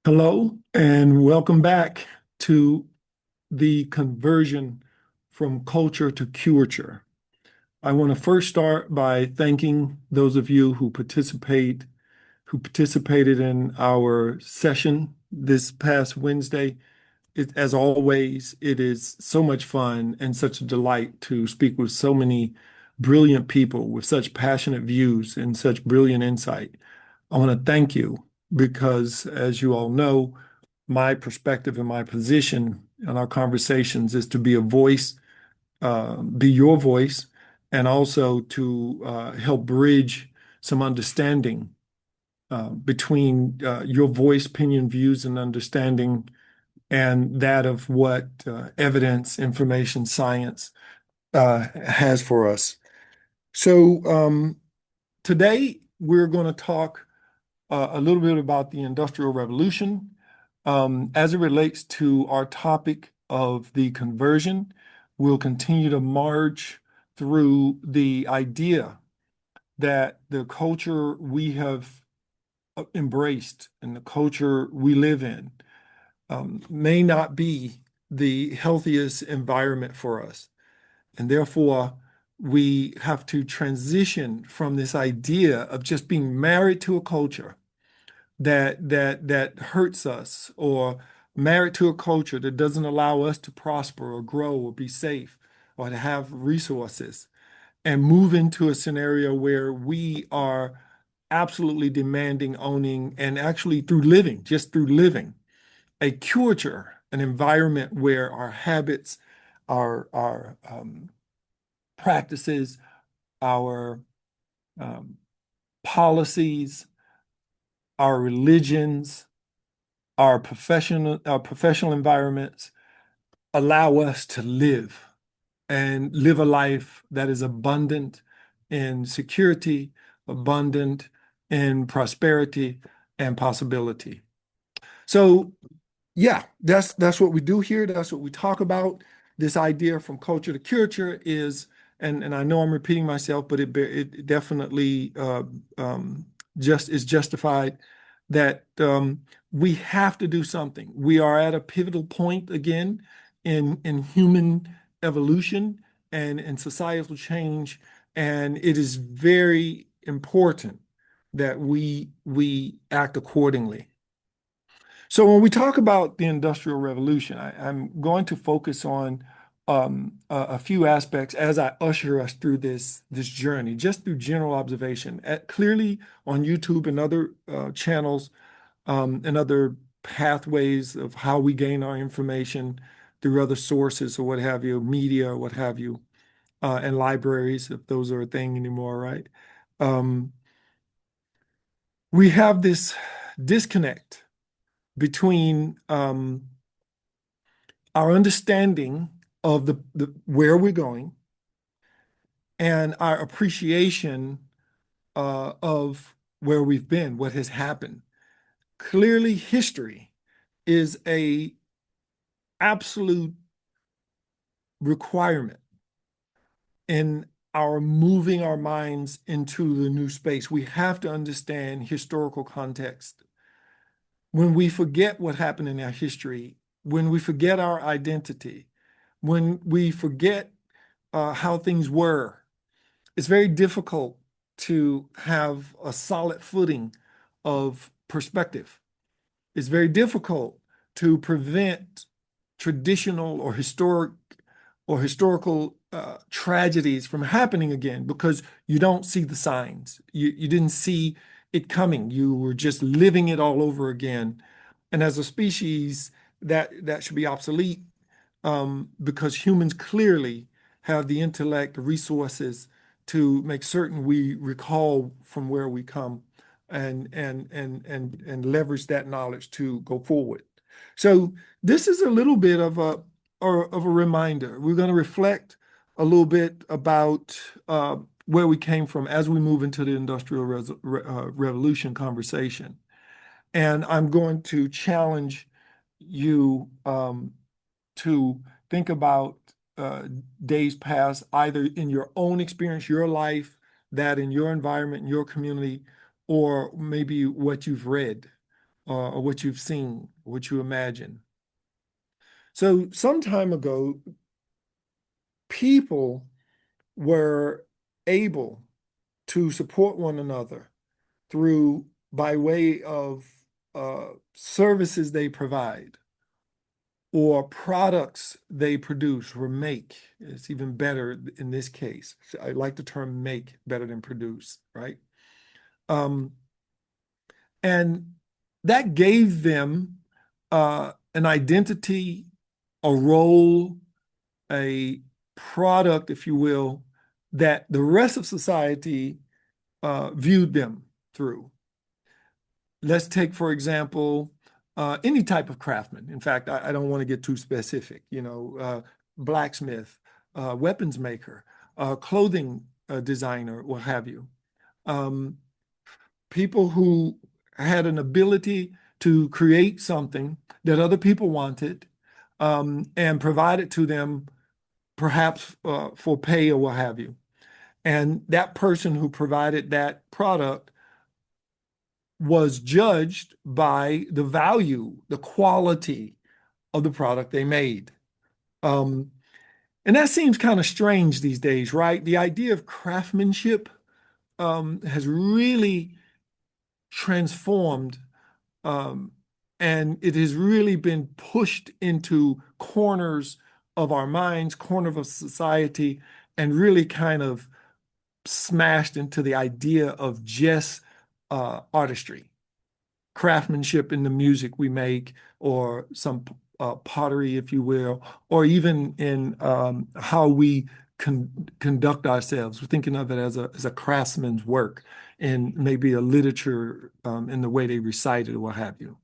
Hello, and welcome back to the conversion from culture to curature. I want to first start by thanking those of you who participated in our session this past Wednesday. As always, it is so much fun and such a delight to speak with so many brilliant people with such passionate views and such brilliant insight. I want to thank you because, as you all know, my perspective and my position in our conversations is to be a voice, be your voice, and also to help bridge some understanding between your voice, opinion, views, and understanding, and that of what evidence, information, science has for us. So today we're going to talk a little bit about the Industrial Revolution as it relates to our topic of the conversion. We'll continue to march through the idea that the culture we have embraced and the culture we live in may not be the healthiest environment for us. And therefore, we have to transition from this idea of just being married to a culture that hurts us, or married to a culture that doesn't allow us to prosper or grow or be safe or to have resources, and move into a scenario where we are absolutely demanding, owning, and actually through living, just through living, a culture, an environment where our habits, our practices, our um, policies, our religions, our professional environments allow us to live and live a life that is abundant in security, abundant in prosperity and possibility. So yeah, that's what we do here. That's what we talk about. This idea from culture to culture is, and I know I'm repeating myself, but it definitely just is justified that we have to do something. We are at a pivotal point again in human evolution and in societal change, and it is very important that we act accordingly. So when we talk about the Industrial Revolution, I'm going to focus on a few aspects as I usher us through this journey, just through general observation. Clearly on YouTube and other channels and other pathways of how we gain our information through other sources or what have you, media or what have you, and libraries, if those are a thing anymore, right? Um, we have this disconnect between our understanding of the where we're going and our appreciation of where we've been, what has happened. Clearly, history is a absolute requirement in our moving our minds into the new space. We have to understand historical context. When we forget what happened in our history, when we forget our identity, when we forget how things were, it's very difficult to have a solid footing of perspective. It's very difficult to prevent traditional or historical tragedies from happening again because you don't see the signs. You didn't see it coming. You were just living it all over again. And as a species, that should be obsolete because humans clearly have the intellect, the resources to make certain we recall from where we come and leverage that knowledge to go forward. So this is a little bit of a reminder. We're going to reflect a little bit about where we came from as we move into the Revolution conversation. And I'm going to challenge you to think about uh, days past, either in your own experience, your life, that in your environment, in your community, or maybe what you've read. or what you've seen, what you imagine. So some time ago, people were able to support one another through by way of services they provide or products they produce or make. It's even better in this case. I like the term make better than produce, right? Um, and that gave them an identity, a role, a product, if you will, that the rest of society viewed them through. Let's take, for example, any type of craftsman. In fact, I don't want to get too specific, blacksmith, weapons maker, clothing designer, what have you. Um, People who had an ability to create something that other people wanted and provide it to them, perhaps for pay or what have you. And that person who provided that product was judged by the value, the quality of the product they made. Um, and that seems kind of strange these days, right? The idea of craftsmanship has really transformed, um, and it has really been pushed into corners of our minds, corners of society, and really kind of smashed into the idea of just artistry, craftsmanship in the music we make, or some pottery, if you will, or even in how we conduct ourselves. We're thinking of it as a craftsman's work and maybe a literature in the way they recite it or what have you.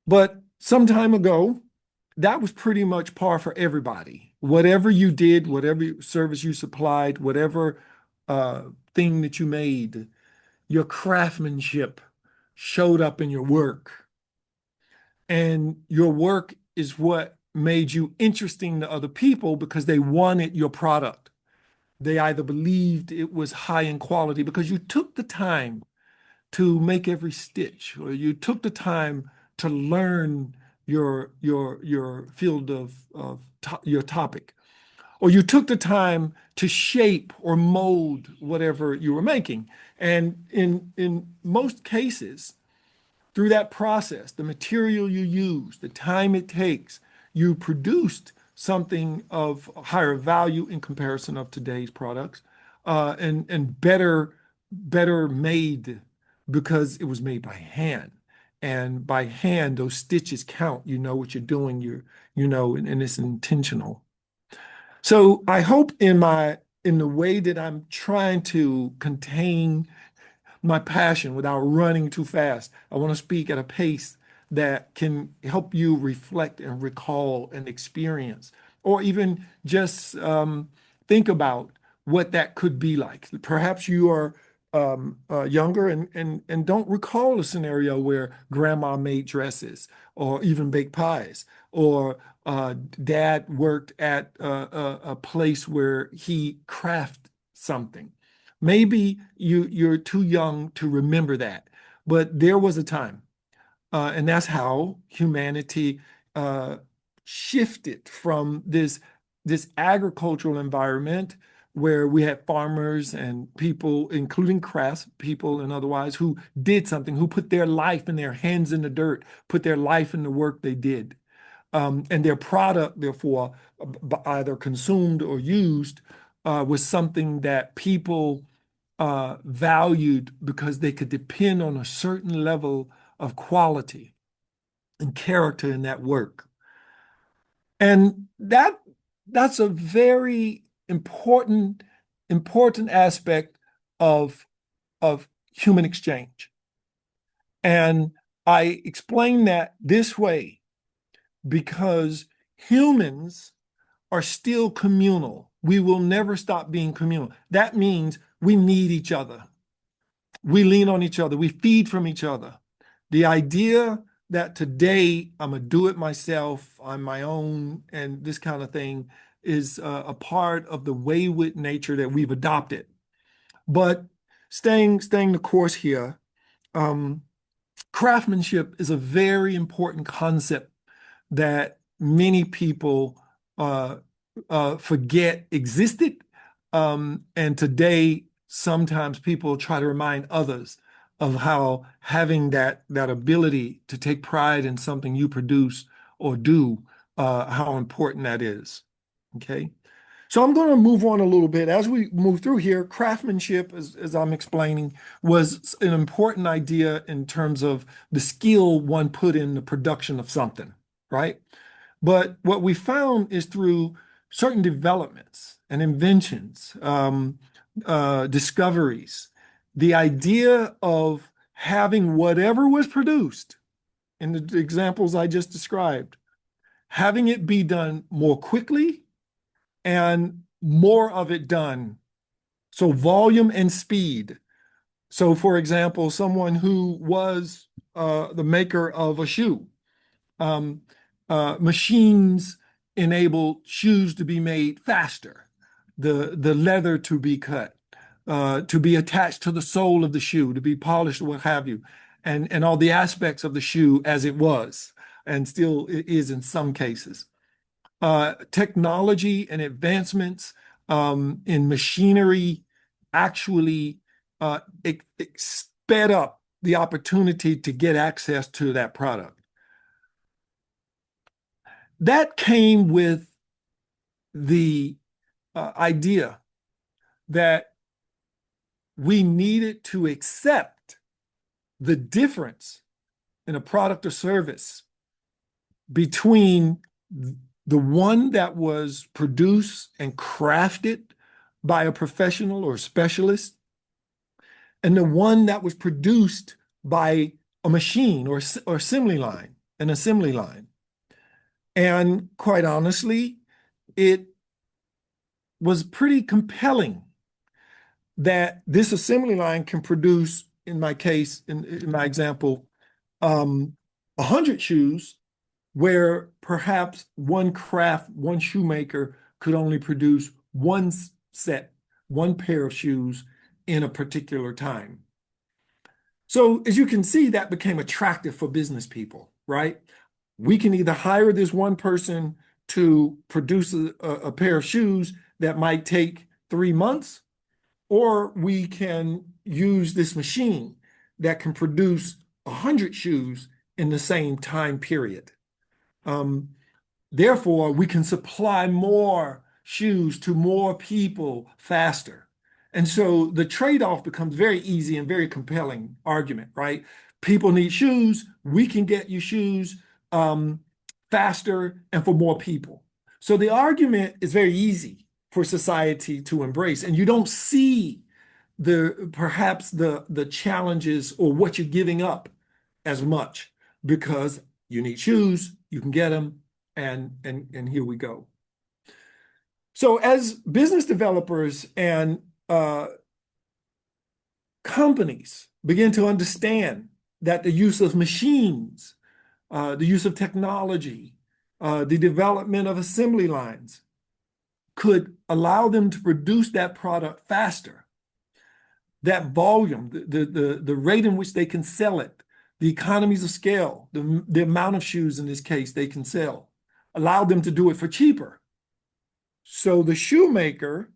But some time ago, that was pretty much par for everybody. Whatever you did, whatever service you supplied, whatever uh, thing that you made, your craftsmanship showed up in your work. And your work is what made you interesting to other people because they wanted your product. They either believed it was high in quality because you took the time to make every stitch, or you took the time to learn your field of your topic, or you took the time to shape or mold whatever you were making. And in most cases, through that process, the material you use, the time it takes, you produced something of higher value in comparison of today's products, and better made because it was made by hand. And by hand, those stitches count. You know what you're doing. And it's intentional. So I hope in the way that I'm trying to contain my passion without running too fast. I want to speak at a pace that can help you reflect and recall an experience, or even just think about what that could be like. Perhaps you are younger and don't recall a scenario where grandma made dresses or even baked pies, or dad worked at a place where he crafted something. Maybe you're too young to remember that, but there was a time, and that's how humanity uh, shifted from this agricultural environment where we had farmers and people, including crafts people and otherwise, who did something, who put their life and their hands in the dirt, put their life in the work they did. And their product, therefore, either consumed or used, was something that people valued because they could depend on a certain level of quality and character in that work. And that's a very important aspect of of human exchange. And I explain that this way because humans are still communal. We will never stop being communal. That means we need each other. We lean on each other. We feed from each other. The idea that today I'm going to do it myself on my own and this kind of thing is a part of the wayward nature that we've adopted. But staying the course here, um, craftsmanship is a very important concept that many people forget existed. And today, sometimes people try to remind others of how having that ability to take pride in something you produce or do, how important that is. Okay. So I'm going to move on a little bit. As we move through here, craftsmanship, as I'm explaining, was an important idea in terms of the skill one put in the production of something, right? But what we found is through certain developments and inventions, discoveries, the idea of having whatever was produced in the examples I just described, having it be done more quickly and more of it done. So volume and speed. So for example, someone who was the maker of a shoe, um, machines enable shoes to be made faster, the leather to be cut, to be attached to the sole of the shoe, to be polished, what have you, and all the aspects of the shoe as it was, and still is in some cases. Technology and advancements in machinery actually it sped up the opportunity to get access to that product. That came with the idea that we needed to accept the difference in a product or service between the one that was produced and crafted by a professional or specialist and the one that was produced by a machine or assembly line, an assembly line. And quite honestly, it was pretty compelling that this assembly line can produce, in my case, in my example, 100 shoes, where perhaps one shoemaker could only produce one set, one pair of shoes in a particular time. So as you can see, that became attractive for business people, right? We can either hire this one person to produce a pair of shoes that might take 3 months, or we can use this machine that can produce 100 shoes in the same time period. Therefore, we can supply more shoes to more people faster. And so the trade-off becomes very easy and very compelling argument, right? People need shoes. We can get you shoes faster and for more people. So the argument is very easy for society to embrace. And you don't see perhaps the challenges or what you're giving up as much because you need shoes, you can get them, and here we go. So as business developers and companies begin to understand that the use of machines, the use of technology, the development of assembly lines could allow them to produce that product faster, that volume, the rate in which they can sell it, the economies of scale, the amount of shoes in this case they can sell, allow them to do it for cheaper. So the shoemaker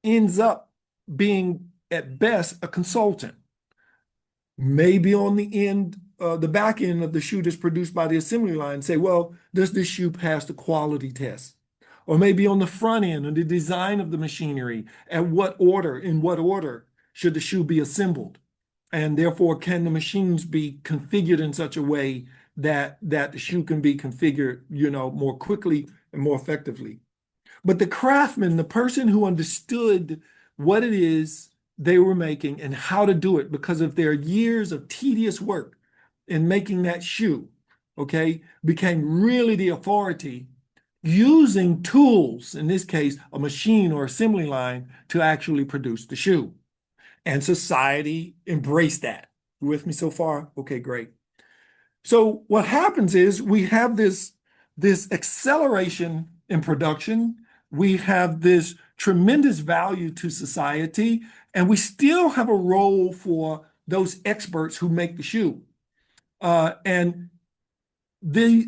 ends up being, at best, a consultant. Maybe on the end, the back end of the shoe that's produced by the assembly line, say, well, does this shoe pass the quality test? Or maybe on the front end, on the design of the machinery, in what order should the shoe be assembled? And therefore, can the machines be configured in such a way that the shoe can be configured, more quickly and more effectively? But the craftsman, the person who understood what it is they were making and how to do it because of their years of tedious work in making that shoe, okay, became really the authority using tools, in this case, a machine or assembly line, to actually produce the shoe. And society embraced that. You with me so far? Okay, great. So what happens is we have this acceleration in production. We have this tremendous value to society, and we still have a role for those experts who make the shoe. And these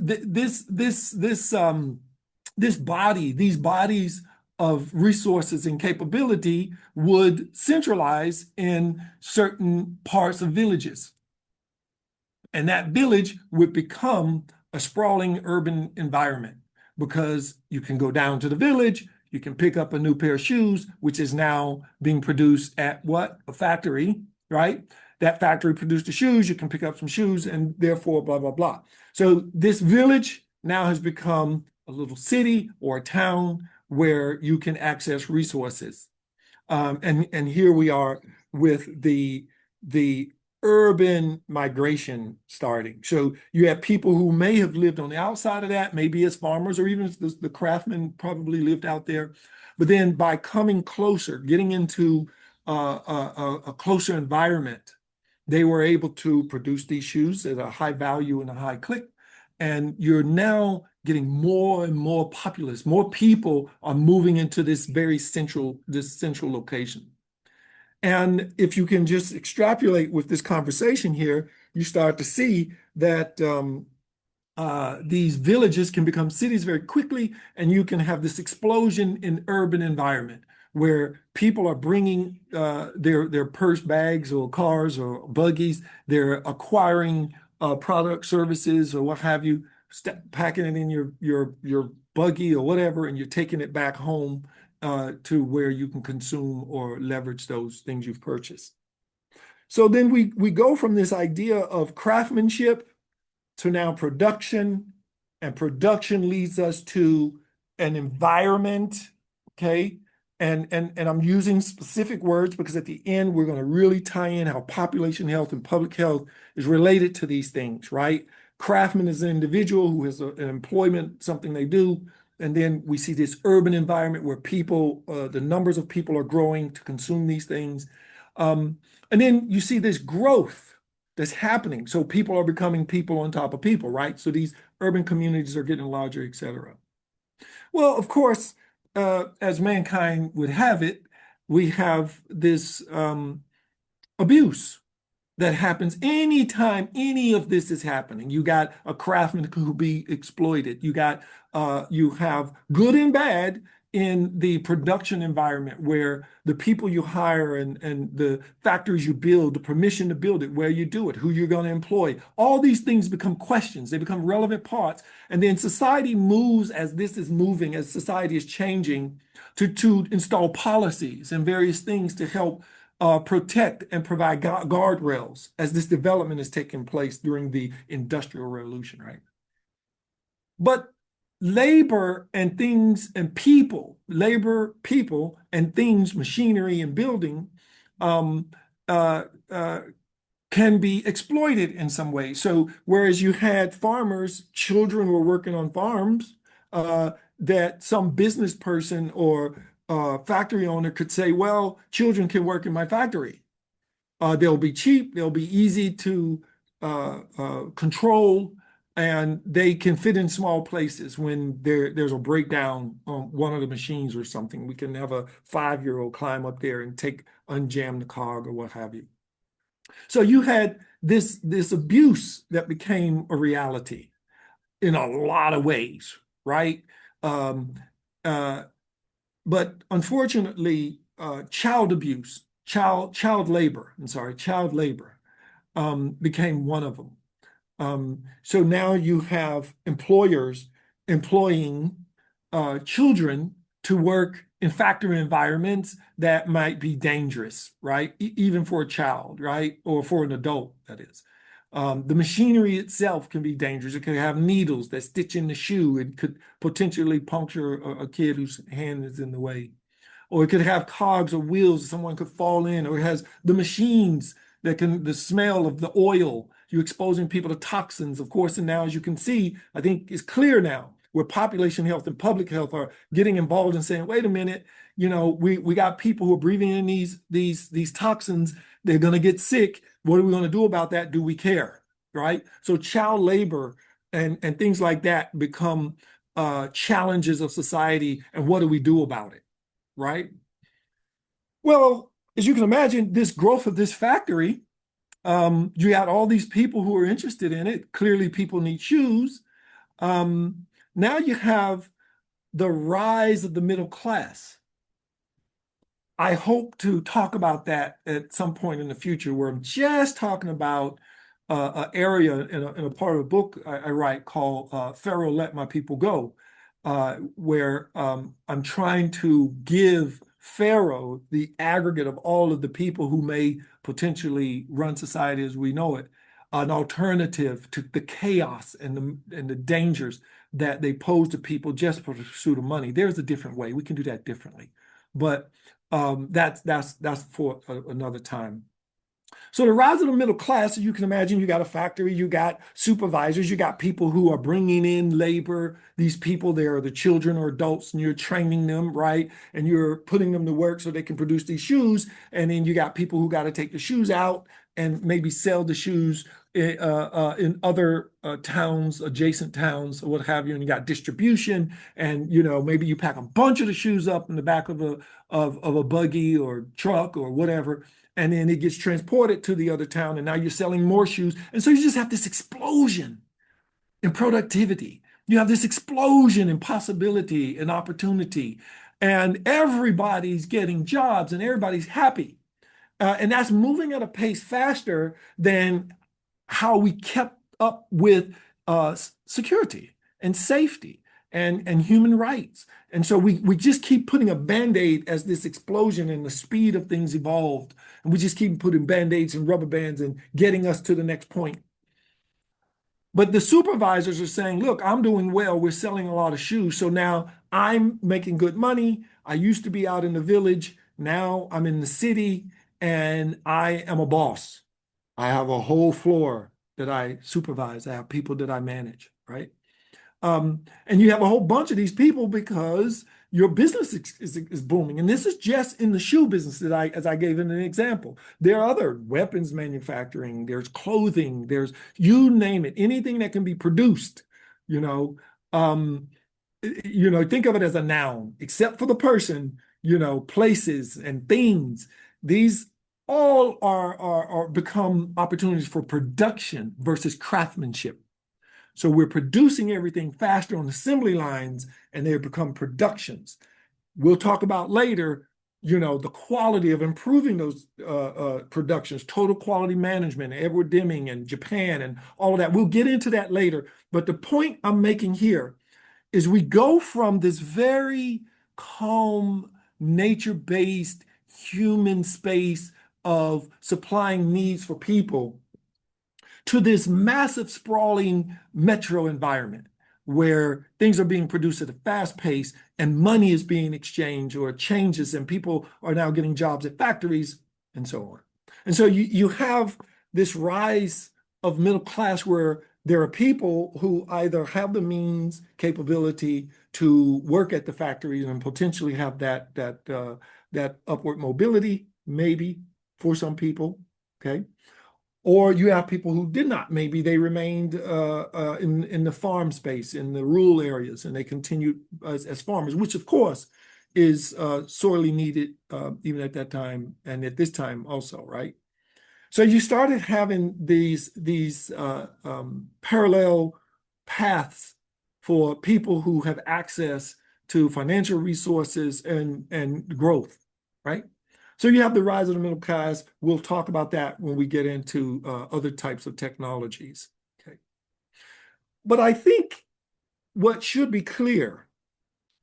bodies of resources and capability would centralize in certain parts of villages. And that village would become a sprawling urban environment because you can go down to the village, you can pick up a new pair of shoes, which is now being produced at what? A factory, right? That factory produced the shoes, you can pick up some shoes, and therefore blah, blah, blah. So this village now has become a little city or a town where you can access resources. And here we are with the urban migration starting. So you have people who may have lived on the outside of that, maybe as farmers, or even the craftsmen probably lived out there. But then by coming closer, getting into a closer environment, they were able to produce these shoes at a high value and a high click. And you're now getting more and more populous. More people are moving into this central location. And if you can just extrapolate with this conversation here, you start to see that these villages can become cities very quickly, and you can have this explosion in urban environment where people are bringing their purse bags or cars or buggies, they're acquiring product, services, or what have you, packing it in your buggy or whatever, and you're taking it back home to where you can consume or leverage those things you've purchased. So then we go from this idea of craftsmanship to now production, and production leads us to an environment, okay? And I'm using specific words because at the end, we're going to really tie in how population health and public health is related to these things, right? Craftsman is an individual who has an employment, something they do. And then we see this urban environment where people, the numbers of people are growing to consume these things. And then you see this growth that's happening. So people are becoming people on top of people, right? So these urban communities are getting larger, et cetera. Well, of course, as mankind would have it, we have this abuse that happens anytime any of this is happening. You got a craftsman who be exploited. You have good and bad in the production environment where the people you hire and the factories you build, the permission to build it, where you do it, who you're going to employ, all these things become questions. They become relevant parts. And then society moves as this is moving, as society is changing to install policies and various things to help protect and provide guardrails as this development is taking place during the Industrial Revolution, right? But labor and things and people, labor, people and things, machinery and building um, uh, uh, can be exploited in some way. So whereas you had farmers, children were working on farms, that some business person or factory owner could say, well, children can work in my factory. They'll be cheap, they'll be easy to control, and they can fit in small places when there's a breakdown on one of the machines or something. We can have a 5-year-old climb up there and unjam the cog or what have you. So you had this abuse that became a reality in a lot of ways, right? Um, uh, but unfortunately, child abuse, child labor, child labor became one of them. So now you have employers employing children to work in factory environments that might be dangerous, right? Even for a child, right? Or for an adult, that is. The machinery itself can be dangerous. It can have needles that stitch in the shoe. It could potentially puncture a kid whose hand is in the way. Or it could have cogs or wheels someone could fall in, or it has the machines that the smell of the oil. You're exposing people to toxins, of course. And now, as you can see, I think it's clear now where population health and public health are getting involved and saying, wait a minute, we got people who are breathing in these toxins. They're going to get sick. What are we going to do about that? Do we care? Right? So child labor and things like that become challenges of society. And what do we do about it? Right? Well, as you can imagine, this growth of this factory You got all these people who are interested in it. Clearly, people need shoes. Now you have the rise of the middle class. I hope to talk about that at some point in the future, where I'm just talking about an area in a part of the book I write called Pharaoh Let My People Go, where I'm trying to give Pharaoh, the aggregate of all of the people who may potentially run society as we know it, an alternative to the chaos and the dangers that they pose to people just for the pursuit of money. There's a different way. We can do that differently. But that's for another time. So the rise of the middle class, as you can imagine, you got a factory, you got supervisors, you got people who are bringing in labor. These people, they are the children or adults, and you're training them, right? And you're putting them to work so they can produce these shoes. And then you got people who got to take the shoes out and maybe sell the shoes in other towns, adjacent towns, or what have you. And you got distribution, and maybe you pack a bunch of the shoes up in the back of a buggy or truck or whatever, and then it gets transported to the other town, and now you're selling more shoes. And so you just have this explosion in productivity. You have this explosion in possibility and opportunity, and everybody's getting jobs and everybody's happy. And that's moving at a pace faster than how we kept up with security and safety and human rights. And so we just keep putting a Band-Aid as this explosion and the speed of things evolved. And we just keep putting Band-Aids and rubber bands and getting us to the next point. But the supervisors are saying, look, I'm doing well. We're selling a lot of shoes. So now I'm making good money. I used to be out in the village. Now I'm in the city and I am a boss. I have a whole floor that I supervise. I have people that I manage, right? And you have a whole bunch of these people because your business is booming. And this is just in the shoe business as I gave in an example. There are other weapons manufacturing, there's clothing, there's you name it, anything that can be produced, you know. Think of it as a noun, except for the person, places and things. These all are become opportunities for production versus craftsmanship. So we're producing everything faster on assembly lines, and they become productions. We'll talk about later, the quality of improving those productions, total quality management, Edward Deming and Japan and all of that. We'll get into that later. But the point I'm making here is we go from this very calm, nature-based human space of supplying needs for people to this massive, sprawling metro environment where things are being produced at a fast pace and money is being exchanged or changes, and people are now getting jobs at factories and so on. And so you have this rise of middle class where there are people who either have the means, capability to work at the factories and potentially have that upward mobility, maybe for some people, okay? Or you have people who did not. Maybe they remained in the farm space, in the rural areas, and they continued as farmers, which of course is sorely needed even at that time and at this time also, right? So you started having these parallel paths for people who have access to financial resources and growth, right? So you have the rise of the middle class. We'll talk about that when we get into other types of technologies. Okay. But I think what should be clear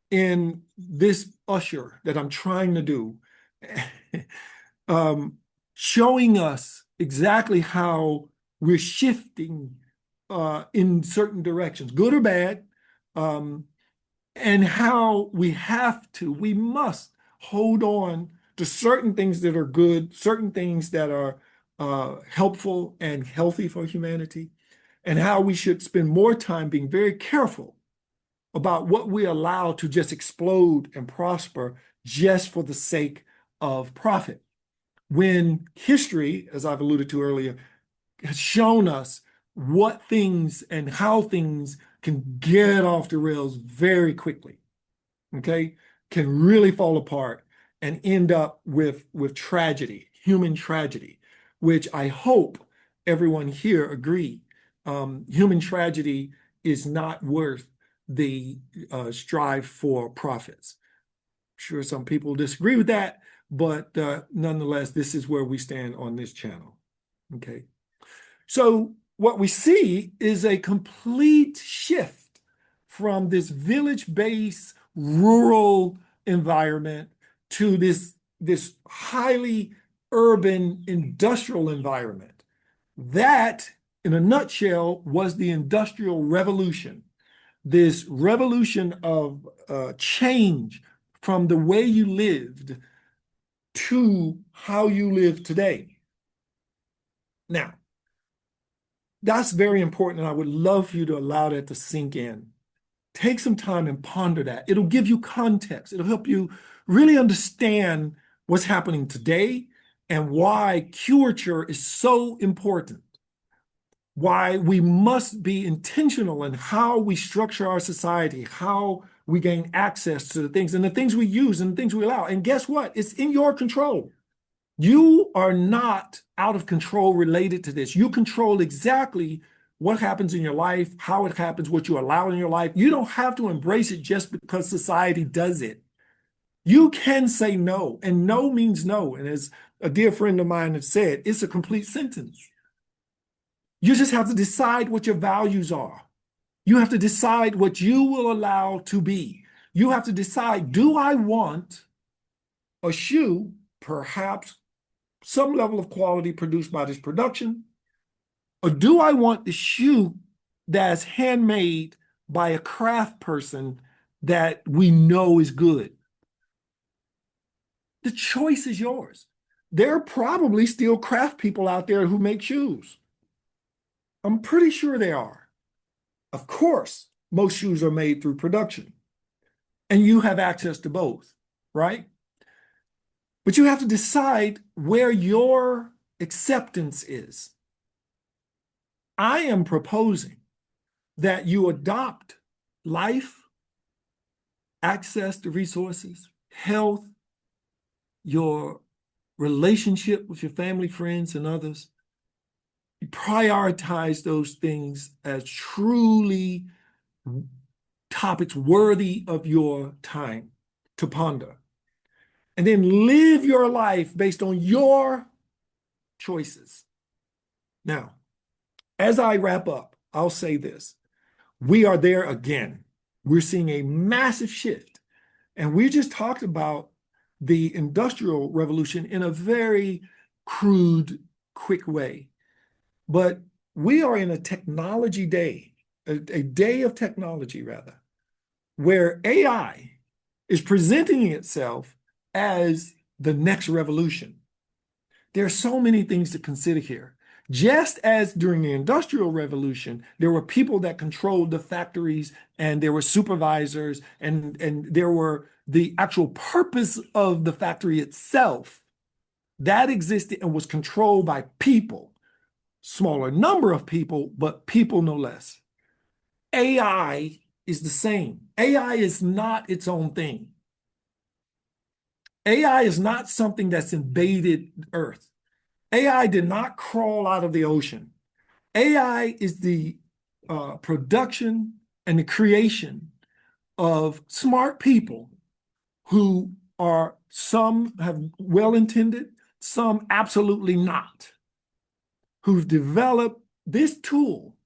in this usher that I'm trying to do, showing us exactly how we're shifting in certain directions, good or bad, and how we must hold on to certain things that are good, certain things that are helpful and healthy for humanity, and how we should spend more time being very careful about what we allow to just explode and prosper just for the sake of profit. When history, as I've alluded to earlier, has shown us what things and how things can get off the rails very quickly, okay, can really fall apart and end up with tragedy, human tragedy, which I hope everyone here agree. Human tragedy is not worth the strive for profits. Sure, some people disagree with that, but nonetheless, this is where we stand on this channel. Okay. So what we see is a complete shift from this village-based rural environment to this highly urban industrial environment. That, in a nutshell, was the Industrial Revolution. This revolution of change from the way you lived to how you live today. Now, that's very important, and I would love for you to allow that to sink in. Take some time and ponder that. It'll give you context. It'll help you really understand what's happening today and why curature is so important. Why we must be intentional in how we structure our society, how we gain access to the things and the things we use and the things we allow. And guess what? It's in your control. You are not out of control related to this. You control exactly what happens in your life, how it happens, what you allow in your life. You don't have to embrace it just because society does it. You can say no, and no means no. And as a dear friend of mine has said, it's a complete sentence. You just have to decide what your values are. You have to decide what you will allow to be. You have to decide, do I want a shoe, perhaps some level of quality produced by this production, or do I want the shoe that's handmade by a craft person that we know is good? The choice is yours. There are probably still craft people out there who make shoes. I'm pretty sure there are. Of course, most shoes are made through production, and you have access to both, right? But you have to decide where your acceptance is. I am proposing that you adopt life, access to resources, health, your relationship with your family, friends, and others. You prioritize those things as truly topics worthy of your time to ponder. And then live your life based on your choices. Now, as I wrap up, I'll say this. We are there again. We're seeing a massive shift. And we just talked about the Industrial Revolution in a very crude, quick way. But we are in a technology day, a day of technology, rather, where AI is presenting itself as the next revolution. There are so many things to consider here. Just as during the Industrial Revolution, there were people that controlled the factories and there were supervisors and there were the actual purpose of the factory itself that existed and was controlled by people, smaller number of people, but people no less. AI is the same. AI is not its own thing. AI is not something that's invaded Earth. AI did not crawl out of the ocean. AI is the production and the creation of smart people who are, some have well-intended, some absolutely not, who've developed this tool,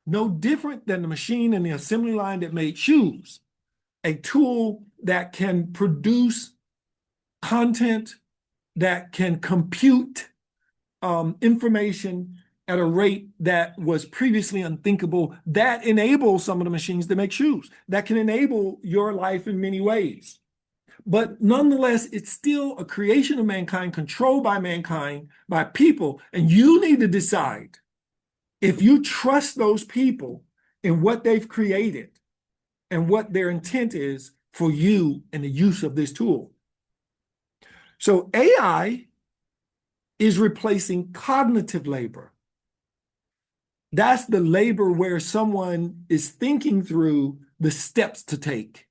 no different than the machine and the assembly line that made shoes, a tool that can produce content, that can compute information at a rate that was previously unthinkable, that enables some of the machines that make shoes, that can enable your life in many ways. But nonetheless, it's still a creation of mankind, controlled by mankind, by people, and you need to decide if you trust those people in what they've created and what their intent is for you and the use of this tool. So AI is replacing cognitive labor. That's the labor where someone is thinking through the steps to take.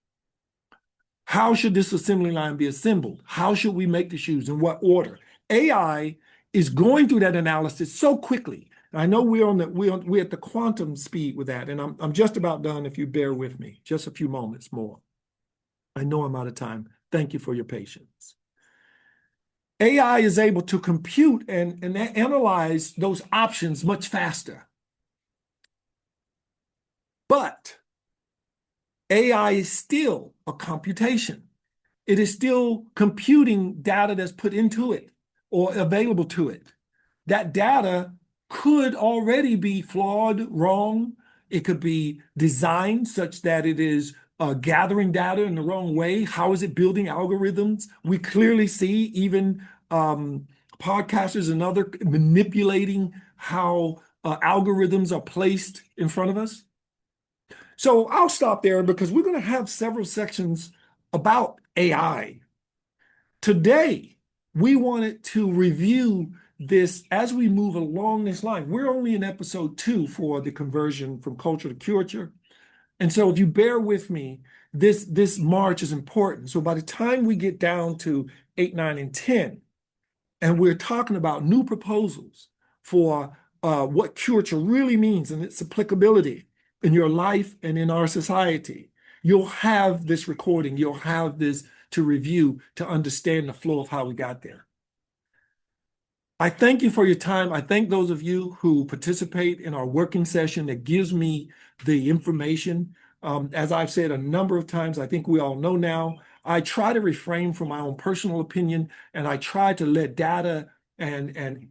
How should this assembly line be assembled? How should we make the shoes? In what order? AI is going through that analysis so quickly. I know we're at the quantum speed with that, and I'm just about done if you bear with me. Just a few moments more. I know I'm out of time. Thank you for your patience. AI is able to compute and analyze those options much faster. But AI is still a computation. It is still computing data that's put into it or available to it. That data could already be flawed, wrong. It could be designed such that it is gathering data in the wrong way. How is it building algorithms? We clearly see even podcasters and other manipulating how algorithms are placed in front of us. So I'll stop there because we're going to have several sections about AI. Today, we wanted to review this as we move along this line. We're only in episode 2 for the conversion from culture to curature. And so if you bear with me, this march is important. So by the time we get down to 8, 9, and 10, and we're talking about new proposals for what curature really means and its applicability in your life and in our society, you'll have this recording, you'll have this to review to understand the flow of how we got there. I thank you for your time. I thank those of you who participate in our working session that gives me the information. As I've said a number of times, I think we all know now, I try to refrain from my own personal opinion, and I try to let data and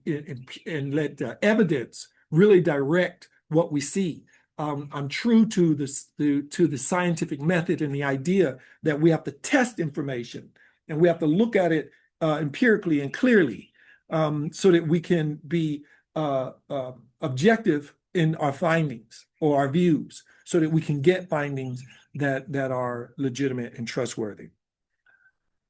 let evidence really direct what we see. I'm true to the scientific method and the idea that we have to test information and we have to look at it empirically and clearly so that we can be objective in our findings or our views, so that we can get findings that are legitimate and trustworthy.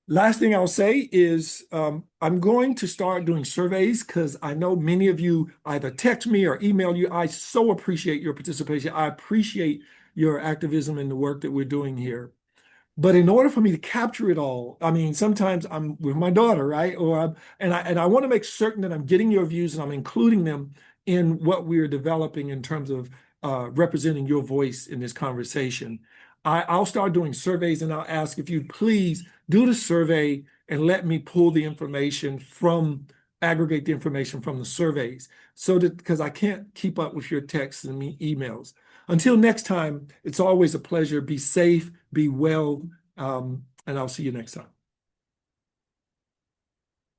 Last thing I'll say is I'm going to start doing surveys because I know many of you either text me or email you. I so appreciate your participation. I appreciate your activism in the work that we're doing here. But in order for me to capture it all, I mean, sometimes I'm with my daughter, right? And I want to make certain that I'm getting your views and I'm including them in what we're developing in terms of representing your voice in this conversation. I'll start doing surveys and I'll ask if you'd please do the survey and let me pull the information aggregate the information from the surveys so that, because I can't keep up with your texts and emails. Until next time, it's always a pleasure. Be safe, be well, and I'll see you next time.